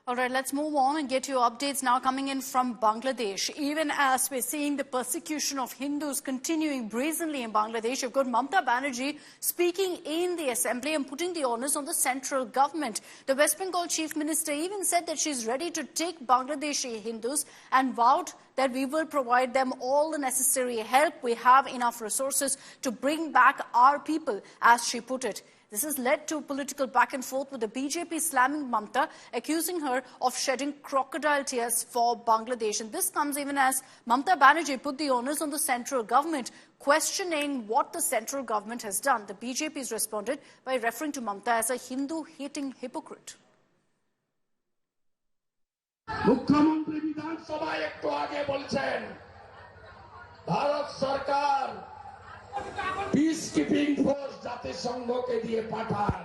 All right, let's move on and get your updates now coming in from Bangladesh. Even as we're seeing the persecution of Hindus continuing brazenly in Bangladesh, you've got Mamata Banerjee speaking in the assembly and putting the onus on the central government. The West Bengal Chief Minister even said that she's ready to take Bangladeshi Hindus and vowed that we will provide them all the necessary help. We have enough resources to bring back our people, as she put it. This has led to political back and forth, with the BJP slamming Mamata, accusing her of shedding crocodile tears for Bangladesh. And this comes even as Mamata Banerjee put the onus on the central government, questioning what the central government has done. The BJP has responded by referring to Mamata as a Hindu-hating hypocrite. মুখ্যমন্ত্রী বিধানসভায় একটু আগে বলছেন ভারত সরকার peacekeeping force জাতিসংঘকে দিয়ে পাঠান।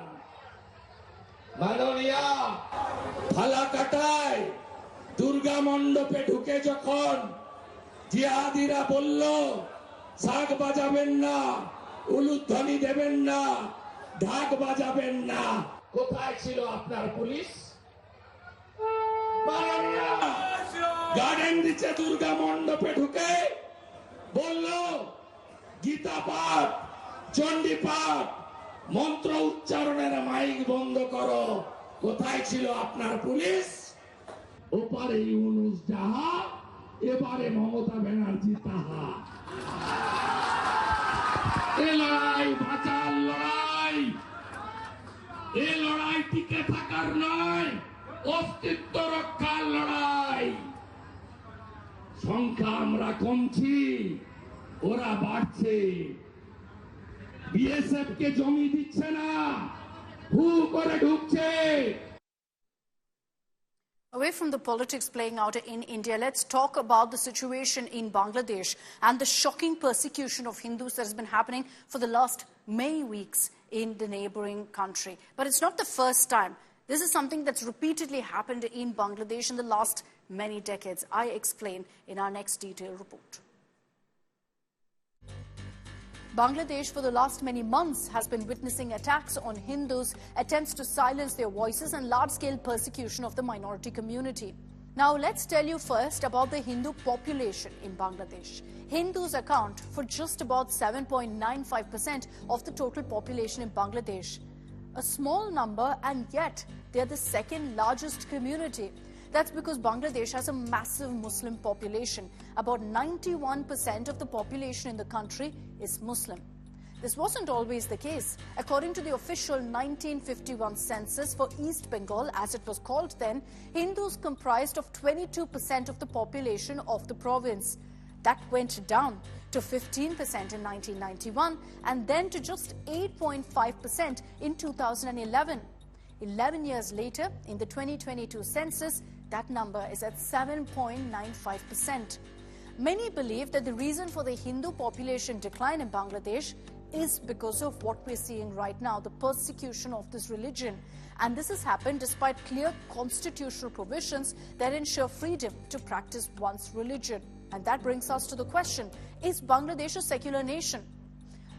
মাননীয়া ফালাকাটায় দুর্গা মণ্ডপে ঢুকে যখন জিহাদিরা বলল শাক বাজাবেন না, উলুধ্বনি দেবেন না, ঢাক বাজাবেন না, কোথায় ছিল আপনার পুলিশ? গার্ডেন দিচ্ছে দুর্গা মণ্ডপে ঢুকে বলল গীতা পাঠ, চণ্ডী পাঠ, মন্ত্র উচ্চারণের মাইক বন্ধ করো, কোথায় ছিল আপনার পুলিশ? ওপারে ইউনুস যাহা, এবারে মমতা ব্যানার্জি তাহা। এ লড়াই বাঁচার লড়াই, এ লড়াই টিকে থাকার নয়, অস্তিত্ব রক্ষার লড়াই। সংখ্যা আমরা কমছি, ওরা বাড়ছে। বিএসএফ কে জমি দিচ্ছে না, হু করে ঢুকছে। Away from the politics playing out in India, let's talk about the situation in Bangladesh and the shocking persecution of Hindus that has been happening for the last many weeks in the neighboring country. But it's not the first time. This is something that's repeatedly happened in Bangladesh in the last many decades. I explain in our next detailed report. Bangladesh, for the last many months, has been witnessing attacks on Hindus, attempts to silence their voices, and large-scale persecution of the minority community. Now, let's tell you first about the Hindu population in Bangladesh. Hindus account for just about 7.95% of the total population in Bangladesh. A small number, and yet they're the second largest community. That's because Bangladesh has a massive Muslim population. About 91% of the population in the country is Muslim. This wasn't always the case. According to the official 1951 census for East Bengal, as it was called then, Hindus comprised of 22% of the population of the province. That went down to 15% in 1991 and then to just 8.5% in 2011. 11 years later, in the 2022 census, that number is at 7.95%. Many believe that the reason for the Hindu population decline in Bangladesh is because of what we're seeing right now, the persecution of this religion. And this has happened despite clear constitutional provisions that ensure freedom to practice one's religion. And that brings us to the question, is Bangladesh a secular nation?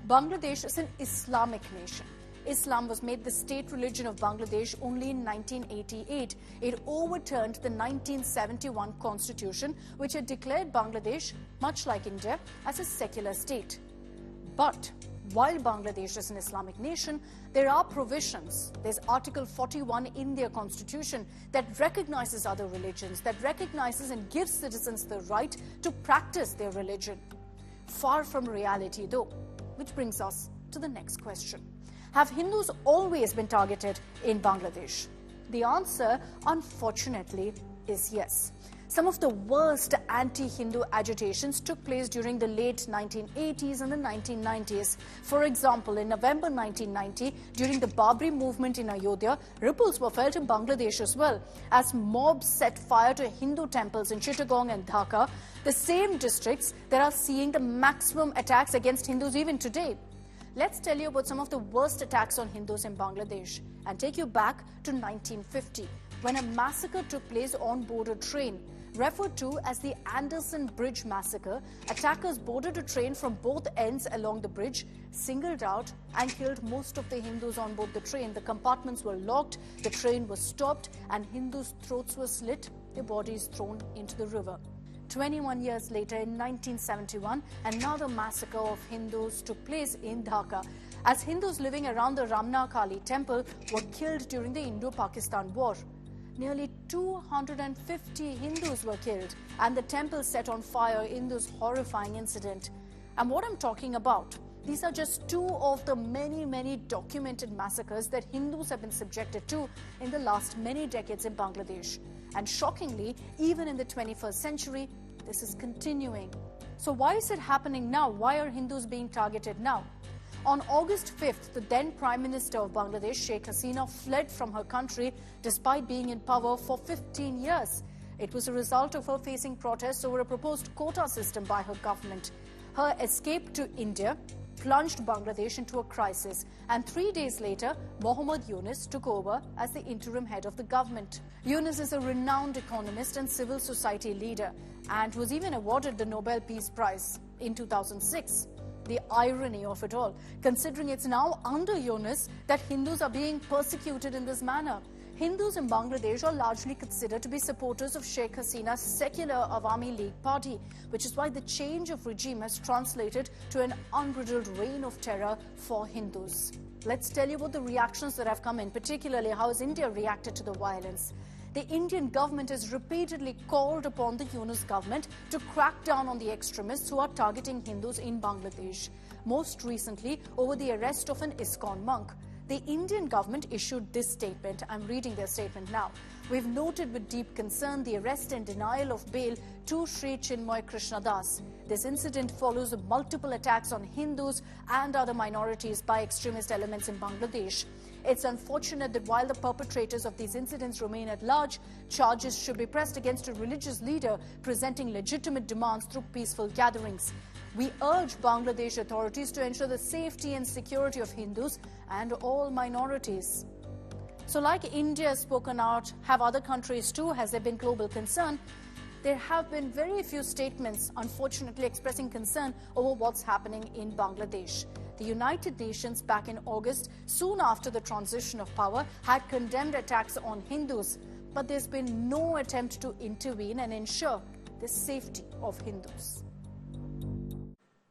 Bangladesh is an Islamic nation. Islam was made the state religion of Bangladesh only in 1988. It overturned the 1971 constitution, which had declared Bangladesh, much like India, as a secular state. But while Bangladesh is an Islamic nation, there are provisions. There's Article 41 in their constitution that recognizes other religions, that recognizes and gives citizens the right to practice their religion. Far from reality, though, which brings us to the next question. Have Hindus always been targeted in Bangladesh? The answer, unfortunately, is yes. Some of the worst anti-Hindu agitations took place during the late 1980s and the 1990s. For example, in November 1990, during the Babri movement in Ayodhya, ripples were felt in Bangladesh as well, as mobs set fire to Hindu temples in Chittagong and Dhaka, the same districts that are seeing the maximum attacks against Hindus even today. Let's tell you about some of the worst attacks on Hindus in Bangladesh and take you back to 1950, when a massacre took place on board a train. Referred to as the Anderson Bridge Massacre, attackers boarded a train from both ends along the bridge, singled out and killed most of the Hindus on board the train. The compartments were locked, the train was stopped, and Hindus' throats were slit, their bodies thrown into the river. 21 years later, in 1971, another massacre of Hindus took place in Dhaka, as Hindus living around the Ramna Kali temple were killed during the Indo-Pakistan War. Nearly 250 Hindus were killed and the temple set on fire in this horrifying incident. And what I'm talking about, these are just two of the many documented massacres that Hindus have been subjected to in the last many decades in Bangladesh. And shockingly, even in the 21st century, this is continuing. So why is it happening now? Why are Hindus being targeted now? On August 5th, the then Prime Minister of Bangladesh, Sheikh Hasina, fled from her country despite being in power for 15 years. It was a result of her facing protests over a proposed quota system by her government. Her escape to India plunged Bangladesh into a crisis, and 3 days later, Mohammad Yunus took over as the interim head of the government. Yunus is a renowned economist and civil society leader and was even awarded the Nobel Peace Prize in 2006. The irony of it all, considering it's now under Yunus that Hindus are being persecuted in this manner. Hindus in Bangladesh are largely considered to be supporters of Sheikh Hasina's secular Awami League party, which is why the change of regime has translated to an unbridled reign of terror for Hindus. Let's tell you about the reactions that have come in, particularly how has India reacted to the violence. The Indian government has repeatedly called upon the Yunus government to crack down on the extremists who are targeting Hindus in Bangladesh. Most recently, over the arrest of an ISKCON monk. The Indian government issued this statement. I'm reading their statement now. We've noted with deep concern the arrest and denial of bail to Sri Chinmoy Krishnadas. This incident follows multiple attacks on Hindus and other minorities by extremist elements in Bangladesh. It's unfortunate that while the perpetrators of these incidents remain at large, charges should be pressed against a religious leader presenting legitimate demands through peaceful gatherings. We urge Bangladesh authorities to ensure the safety and security of Hindus and all minorities. So like India has spoken out, have other countries too? Has there been global concern? There have been very few statements, unfortunately, expressing concern over what's happening in Bangladesh. The United Nations back in August, soon after the transition of power, had condemned attacks on Hindus, but there's been no attempt to intervene and ensure the safety of Hindus.